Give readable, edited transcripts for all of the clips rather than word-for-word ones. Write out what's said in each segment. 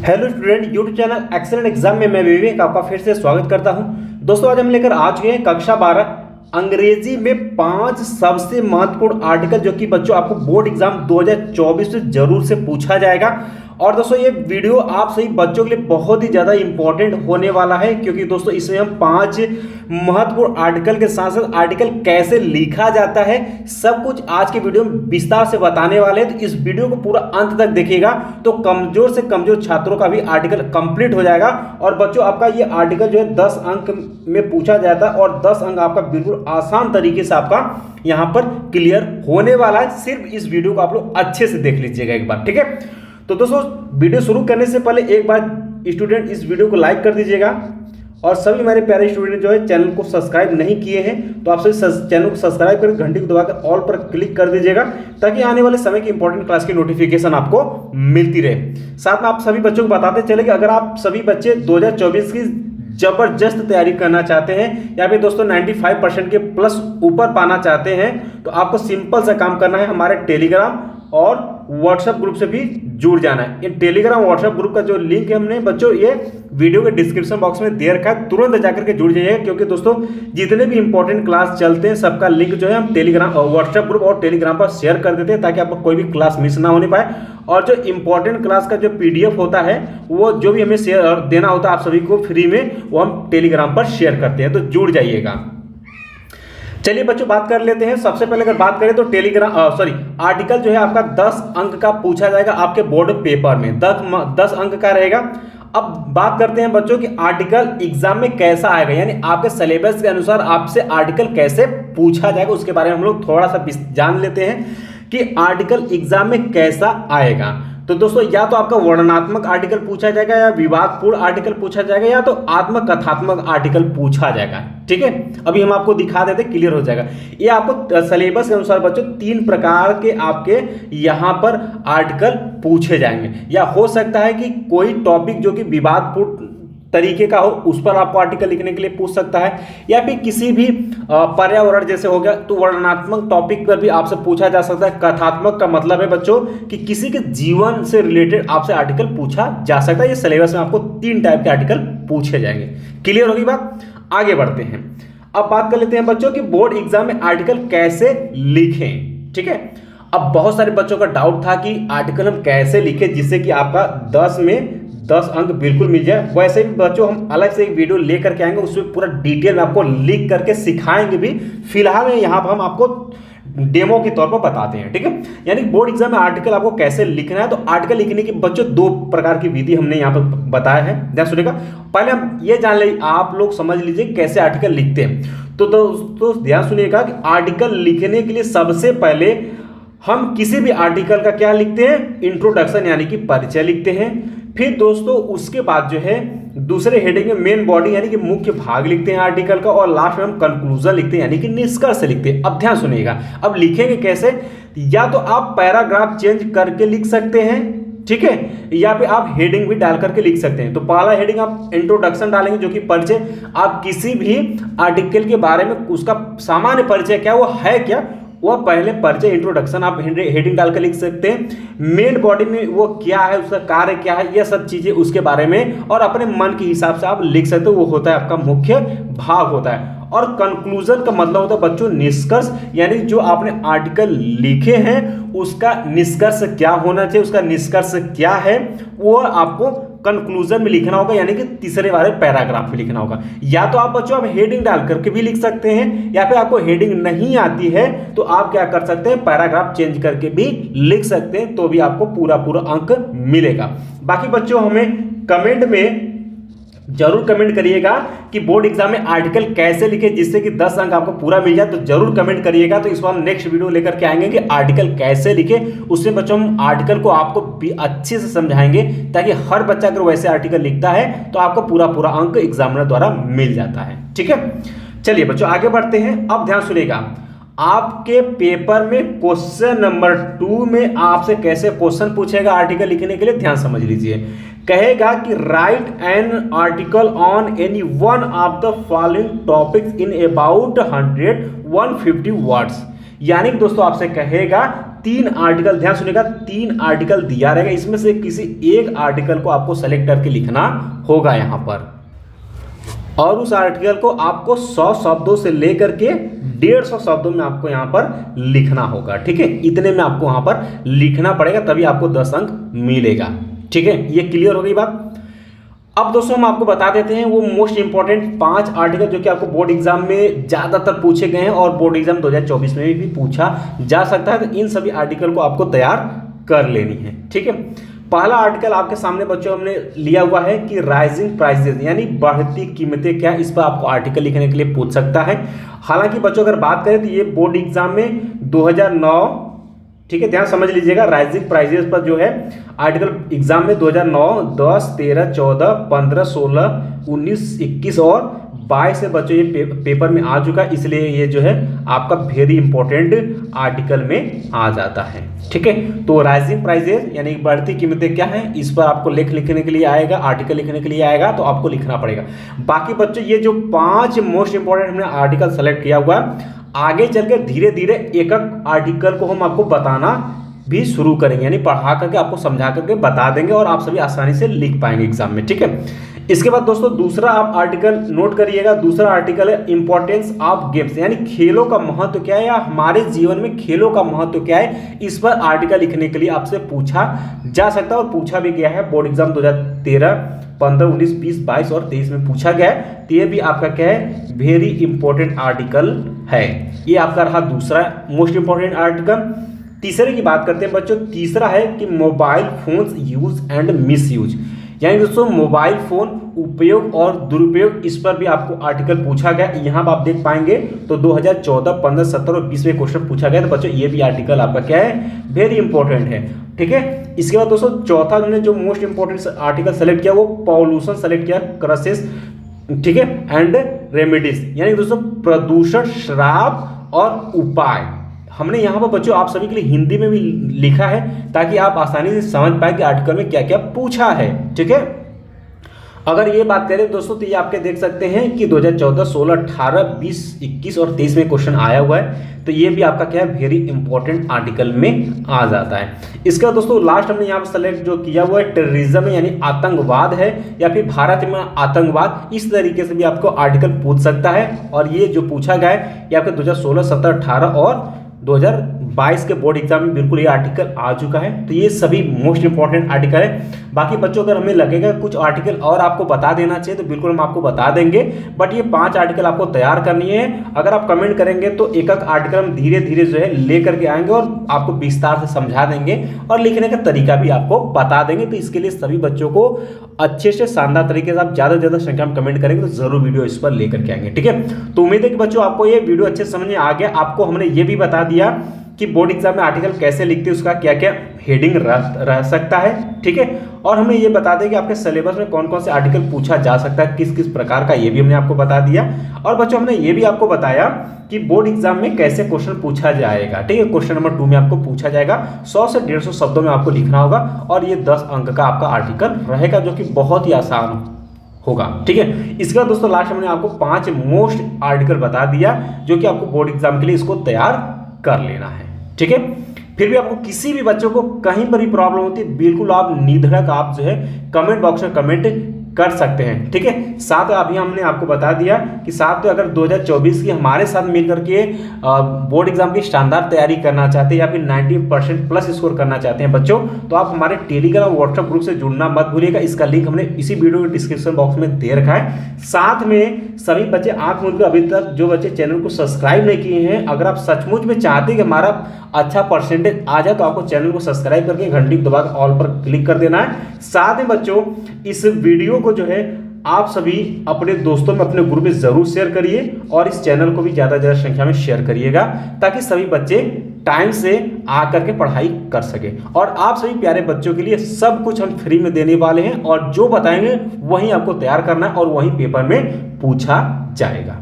Hello student, YouTube channel excellent exam में मैं विवेक आपका फिर से स्वागत करता हूं। दोस्तों आज हम लेकर आ चुके हैं कक्षा 12 अंग्रेजी में 5 सबसे महत्वपूर्ण आर्टिकल जो कि बच्चों आपको बोर्ड एग्जाम 2024 में जरूर से पूछा जाएगा। और दोस्तों ये वीडियो आप सभी बच्चों के लिए बहुत ही ज़्यादा इंपॉर्टेंट होने वाला है, क्योंकि दोस्तों इसमें हम 5 महत्वपूर्ण आर्टिकल के साथ साथ आर्टिकल कैसे लिखा जाता है सब कुछ आज के वीडियो में विस्तार से बताने वाले हैं। तो इस वीडियो को पूरा अंत तक देखिएगा तो कमजोर से कमजोर छात्रों का भी आर्टिकल कंप्लीट हो जाएगा। और बच्चों आपका ये आर्टिकल जो है 10 अंक में पूछा जाता है और 10 अंक आपका बिल्कुल आसान तरीके से आपका यहाँ पर क्लियर होने वाला है। सिर्फ इस वीडियो को आप लोग अच्छे से देख लीजिएगा एक बार, ठीक है। तो दोस्तों वीडियो शुरू करने से पहले एक बार स्टूडेंट इस वीडियो को लाइक कर दीजिएगा, और सभी हमारे प्यारे स्टूडेंट जो है चैनल को सब्सक्राइब नहीं किए हैं तो आप सभी चैनल को सब्सक्राइब कर घंटी को दबाकर ऑल पर क्लिक कर दीजिएगा, ताकि आने वाले समय की इंपॉर्टेंट क्लास की नोटिफिकेशन आपको मिलती रहे। साथ में आप सभी बच्चों को बताते चले कि अगर आप सभी बच्चे 2024 की जबरदस्त तैयारी करना चाहते हैं या फिर दोस्तों 95% के प्लस ऊपर पाना चाहते हैं, तो आपको सिंपल सा काम करना है, हमारे टेलीग्राम और व्हाट्सएप ग्रुप से भी जुड़ जाना है। ये टेलीग्राम व्हाट्सएप ग्रुप का जो लिंक है हमने बच्चों ये वीडियो के डिस्क्रिप्शन बॉक्स में दे रखा है, तुरंत जाकर के जुड़ जाइएगा, क्योंकि दोस्तों जितने भी इंपॉर्टेंट क्लास चलते हैं सबका लिंक जो है हम टेलीग्राम व्हाट्सएप ग्रुप और टेलीग्राम पर शेयर कर देते हैं, ताकि आपको कोई भी क्लास मिस ना होने पाए। और जो इंपॉर्टेंट क्लास का जो PDF होता है वो जो भी हमें शेयर देना होता है आप सभी को फ्री में, वो हम टेलीग्राम पर शेयर करते हैं, तो जुड़ जाइएगा। चलिए बच्चों बात कर लेते हैं। सबसे पहले अगर बात करें तो आर्टिकल जो है आपका 10 अंक का पूछा जाएगा आपके बोर्ड पेपर में, 10 अंक का रहेगा। अब बात करते हैं बच्चों कि आर्टिकल एग्जाम में कैसा आएगा, यानी आपके सिलेबस के अनुसार आपसे आर्टिकल कैसे पूछा जाएगा, उसके बारे में हम लोग थोड़ा सा जान लेते हैं कि आर्टिकल एग्जाम में कैसा आएगा। तो दोस्तों या तो आपका वर्णनात्मक आर्टिकल पूछा जाएगा, या विवादपूर्ण आर्टिकल पूछा जाएगा, या तो आत्मकथात्मक आर्टिकल पूछा जाएगा, ठीक है। अभी हम आपको दिखा देते, क्लियर हो जाएगा। ये आपको सिलेबस के अनुसार बच्चों 3 प्रकार के आपके यहाँ पर आर्टिकल पूछे जाएंगे। या हो सकता है कि कोई टॉपिक जो कि विवादपूर्ण तरीके का हो उस पर आपको आर्टिकल लिखने के लिए पूछ सकता है, या फिर किसी भी पर्यावरण जैसे हो गया तो वर्णनात्मक टॉपिक पर भी आपसे पूछा जा सकता है। कथात्मक का मतलब है बच्चों कि किसी के जीवन से रिलेटेड आपसे आर्टिकल पूछा जा सकता है। ये सिलेबस में आपको 3 टाइप के आर्टिकल पूछे जाएंगे। क्लियर होगी बात, आगे बढ़ते हैं। अब बात कर लेते हैं बच्चों कि बोर्ड एग्जाम में आर्टिकल कैसे लिखें, ठीक है। अब बहुत सारे बच्चों का डाउट था कि आर्टिकल हम कैसे लिखें जिससे कि आपका 10 में 10 अंक बिल्कुल मिल जाए। वैसे भी बच्चों हम अलग से एक वीडियो लेकर के आएंगे, उसमें पूरा डिटेल में आपको लिख करके सिखाएंगे भी। फिलहाल यहाँ पर हम आपको डेमो के तौर पर बताते हैं, ठीक है। यानी बोर्ड एग्जाम में आर्टिकल आपको कैसे लिखना है। तो आर्टिकल लिखने की बच्चों 2 प्रकार की विधि हमने यहाँ पर बताया है, ध्यान सुनिएगा। पहले हम ये जान ले, आप लोग समझ लीजिए कैसे आर्टिकल लिखते हैं। तो दोस्तों ध्यान सुनिएगा कि आर्टिकल लिखने के लिए सबसे पहले हम किसी भी आर्टिकल का क्या लिखते हैं, इंट्रोडक्शन यानी कि परिचय लिखते हैं। फिर दोस्तों उसके बाद जो है दूसरे हेडिंग में मेन बॉडी यानी कि मुख्य भाग लिखते हैं आर्टिकल का, और लास्ट में हम कंक्लूजन लिखते हैं यानी कि निष्कर्ष लिखते हैं। अब ध्यान सुनिएगा, अब लिखेंगे कैसे, या तो आप पैराग्राफ चेंज करके लिख सकते हैं, ठीक है, या फिर आप हेडिंग भी डाल करके लिख सकते हैं। तो पहला हेडिंग आप इंट्रोडक्शन डालेंगे जो कि परिचय, आप किसी भी आर्टिकल के बारे में उसका सामान्य परिचय क्या वो है क्या, वह पहले परिचय इंट्रोडक्शन आप हेडिंग डालकर लिख सकते हैं। मेन बॉडी में वो क्या है, उसका कार्य क्या है, ये सब चीजें उसके बारे में, और अपने मन के हिसाब से आप लिख सकते हो, वो होता है आपका मुख्य भाग होता है। और कंक्लूजन का मतलब होता है बच्चों निष्कर्ष, यानी जो आपने आर्टिकल लिखे हैं उसका निष्कर्ष क्या होना चाहिए, उसका निष्कर्ष क्या है वो आपको कंक्लूजन में लिखना होगा, यानी कि तीसरे वाले पैराग्राफ में लिखना होगा। या तो आप बच्चों आप हेडिंग डाल करके भी लिख सकते हैं, या फिर आपको हेडिंग नहीं आती है तो आप क्या कर सकते हैं, पैराग्राफ चेंज करके भी लिख सकते हैं, तो भी आपको पूरा अंक मिलेगा। बाकी बच्चों हमें कमेंट में जरूर कमेंट करिएगा कि बोर्ड एग्जाम में आर्टिकल कैसे लिखे जिससे कि 10 अंक आपको पूरा मिल जाए, तो जरूर कमेंट करिएगा। तो इस बार हम नेक्स्ट वीडियो लेकर के आएंगे कि आर्टिकल कैसे लिखे, उसमें बच्चों हम आर्टिकल को आपको भी अच्छे से समझाएंगे, ताकि हर बच्चा अगर वैसे आर्टिकल लिखता है तो आपको पूरा अंक एग्जामिनर द्वारा मिल जाता है, ठीक है। चलिए बच्चों आगे बढ़ते हैं। अब ध्यान सुनिएगा, आपके पेपर में क्वेश्चन नंबर 2 में आपसे कैसे क्वेश्चन पूछेगा आर्टिकल लिखने के लिए, ध्यान समझ लीजिए। कहेगा कि right an article on any one of the following topics in about 150 words. यानी कि दोस्तों आपसे कहेगा 3 आर्टिकल, ध्यान सुनिएगा, 3 आर्टिकल दिया रहेगा, इसमें से किसी एक आर्टिकल को आपको सेलेक्ट करके लिखना होगा यहाँ पर, और उस आर्टिकल को आपको 100 शब्दों से लेकर के 150 शब्दों में आपको यहाँ पर लिखना होगा। ठीक है, इतने में आपको यहाँ पर लिखना पड़ेगा, तभी आपको 10 अंक मिलेगा। ठीक है, ये क्लियर हो गई बात। अब दोस्तों हम आपको बता देते हैं वो मोस्ट इंपॉर्टेंट 5 आर्टिकल जो कि आपको बोर्ड एग्जाम में ज़्यादातर पूछे गए हैं और बोर्ड एग्जाम 2024 में भी पूछा जा सकता है। तो इन सभी आर्टिकल को आपको तैयार कर लेनी है। ठीक है, पहला आर्टिकल आपके सामने बच्चों हमने लिया हुआ है कि राइजिंग प्राइसेस यानी बढ़ती कीमतें क्या, इस पर आपको आर्टिकल लिखने के लिए पूछ सकता है। हालांकि बच्चों अगर बात करें तो ये बोर्ड एग्जाम में 2009, ठीक है, ध्यान समझ लीजिएगा, राइजिंग प्राइसेस पर जो है आर्टिकल एग्जाम में 2009, 10, 13, 14, 15, 16, 19, 21 और 22 से बच्चों ये पेपर में आ चुका है, इसलिए ये जो है आपका वेरी इंपॉर्टेंट आर्टिकल में आ जाता है। ठीक है, तो राइजिंग प्राइसेस यानी बढ़ती कीमतें क्या है, इस पर आपको लिखने के लिए आएगा, आर्टिकल लिखने के लिए आएगा, तो आपको लिखना पड़ेगा। बाकी बच्चों ये जो 5 मोस्ट इंपॉर्टेंट हमने आर्टिकल सेलेक्ट किया हुआ है, आगे चलकर धीरे धीरे एक आर्टिकल को हम आपको बताना भी शुरू करेंगे, यानी पढ़ा करके आपको समझा करके बता देंगे और आप सभी आसानी से लिख पाएंगे एग्जाम में। ठीक है, इसके बाद दोस्तों दूसरा आप आर्टिकल नोट करिएगा, दूसरा आर्टिकल है इंपॉर्टेंस ऑफ गेम्स, यानी खेलों का महत्व क्या है या हमारे जीवन में खेलों का महत्व क्या है, इस पर आर्टिकल लिखने के लिए आपसे पूछा जा सकता है और पूछा भी गया है। बोर्ड एग्जाम 2013, 15, 19, 20, 22 और 23 में पूछा गया है, तो ये भी आपका क्या है, वेरी इंपॉर्टेंट आर्टिकल है। ये आपका रहा दूसरा मोस्ट इंपॉर्टेंट आर्टिकल। तीसरे की बात करते हैं बच्चों, तीसरा है कि mobile phones use and miss use, यानी दोस्तों मोबाइल फोन उपयोग और दुरुपयोग, इस पर भी आपको आर्टिकल पूछा गया। यहाँ आप देख पाएंगे तो 2014, 15, 17 और 20 में क्वेश्चन पूछा गया, तो बच्चों ये भी आर्टिकल आपका क्या है, वेरी इंपॉर्टेंट है। ठीक है, इसके बाद दोस्तों चौथा हमने जो मोस्ट इंपॉर्टेंट आर्टिकल सेलेक्ट किया वो पॉल्यूशन सेलेक्ट किया, क्राइसिस, ठीक है, एंड रेमेडीज, यानी दोस्तों प्रदूषण, श्राप और उपाय। हमने यहाँ पर बच्चों आप सभी के लिए हिंदी में भी लिखा है ताकि आप आसानी से समझ पाए कि आर्टिकल में क्या क्या पूछा है। ठीक है, अगर ये बात करें दोस्तों तो ये आपके देख सकते हैं कि 2014, 16, 18, 20, 21 और 23 में क्वेश्चन आया हुआ है, तो ये भी आपका क्या है, वेरी इंपॉर्टेंट आर्टिकल में आ जाता है। इसका दोस्तों लास्ट हमने यहाँ पर सेलेक्ट जो किया हुआ है टेररिज्म यानी आतंकवाद है या फिर भारत में आतंकवाद, इस तरीके से भी आपको आर्टिकल पूछ सकता है। और ये जो पूछा गया है ये आपके 2016, 17, 18 और 2022 के बोर्ड एग्जाम में बिल्कुल ये आर्टिकल आ चुका है। तो ये सभी मोस्ट इंपॉर्टेंट आर्टिकल है। बाकी बच्चों अगर हमें लगेगा कुछ आर्टिकल और आपको बता देना चाहिए तो बिल्कुल हम आपको बता देंगे, बट ये 5 आर्टिकल आपको तैयार करनी है। अगर आप कमेंट करेंगे तो एक एक आर्टिकल हम धीरे धीरे जो है लेकर के आएंगे और आपको विस्तार से समझा देंगे और लिखने का तरीका भी आपको बता देंगे। तो इसके लिए सभी बच्चों को अच्छे से शानदार तरीके से आप ज़्यादा से ज़्यादा संख्या में कमेंट करेंगे तो जरूर वीडियो इस पर लेकर के आएंगे। ठीक है, तो उम्मीद है कि बच्चों आपको ये वीडियो अच्छे समझ में आ गया। आपको हमने ये भी बता दिया कि बोर्ड एग्जाम में आर्टिकल कैसे लिखते हैं, उसका क्या क्या हेडिंग रह सकता है। ठीक है, और हमें ये बता दें कि आपके सिलेबस में कौन कौन से आर्टिकल पूछा जा सकता है, किस किस प्रकार का, ये भी हमने आपको बता दिया। और बच्चों हमने ये भी आपको बताया कि बोर्ड एग्जाम में कैसे क्वेश्चन पूछा जाएगा। ठीक है, क्वेश्चन नंबर 2 में आपको पूछा जाएगा 100 से 150 शब्दों में आपको लिखना होगा और ये 10 अंक का आपका आर्टिकल रहेगा जो कि बहुत ही आसान होगा। ठीक है, इसके बाद दोस्तों लास्ट हमने आपको 5 मोस्ट आर्टिकल बता दिया जो कि आपको बोर्ड एग्जाम के लिए इसको तैयार कर लेना है। ठीक है, फिर भी आपको किसी भी बच्चों को कहीं पर भी प्रॉब्लम होती है बिल्कुल आप निधड़क आप जो है कमेंट बॉक्स में कमेंट कर सकते हैं। ठीक है, साथ अभी हमने आपको बता दिया कि साथ में अगर 2024 की हमारे साथ मिल करके बोर्ड एग्जाम की शानदार तैयारी करना चाहते हैं या फिर 90% प्लस स्कोर करना चाहते हैं बच्चों, तो आप हमारे टेलीग्राम व्हाट्सएप ग्रुप से जुड़ना मत भूलिएगा। इसका लिंक हमने इसी वीडियो के डिस्क्रिप्शन बॉक्स में दे रखा है। साथ में सभी बच्चे आंख मूंद कर अभी तक जो बच्चे चैनल को सब्सक्राइब नहीं किए हैं, अगर आप सचमुच में चाहते हैं कि हमारा अच्छा परसेंटेज आ जाए तो आपको चैनल को सब्सक्राइब करके घंटी को दबाकर ऑल पर क्लिक कर देना है। साथ में बच्चों इस वीडियो को जो है आप सभी अपने दोस्तों में अपने ग्रुप में जरूर शेयर करिए और इस चैनल को भी ज़्यादा से ज़्यादा संख्या में शेयर करिएगा ताकि सभी बच्चे टाइम से आकर के पढ़ाई कर सके। और आप सभी प्यारे बच्चों के लिए सब कुछ हम फ्री में देने वाले हैं और जो बताएंगे वही आपको तैयार करना है और वही पेपर में पूछा जाएगा।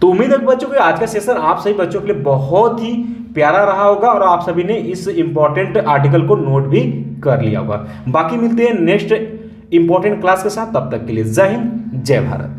तो उम्मीद है बच्चों कि आज का सेशन आप सभी बच्चों के लिए बहुत ही प्यारा रहा होगा और आप सभी ने इस इंपॉर्टेंट आर्टिकल को नोट भी कर लिया होगा। बाकी मिलते हैं नेक्स्ट इंपॉर्टेंट क्लास के साथ, तब तक के लिए जय हिंद, जय भारत।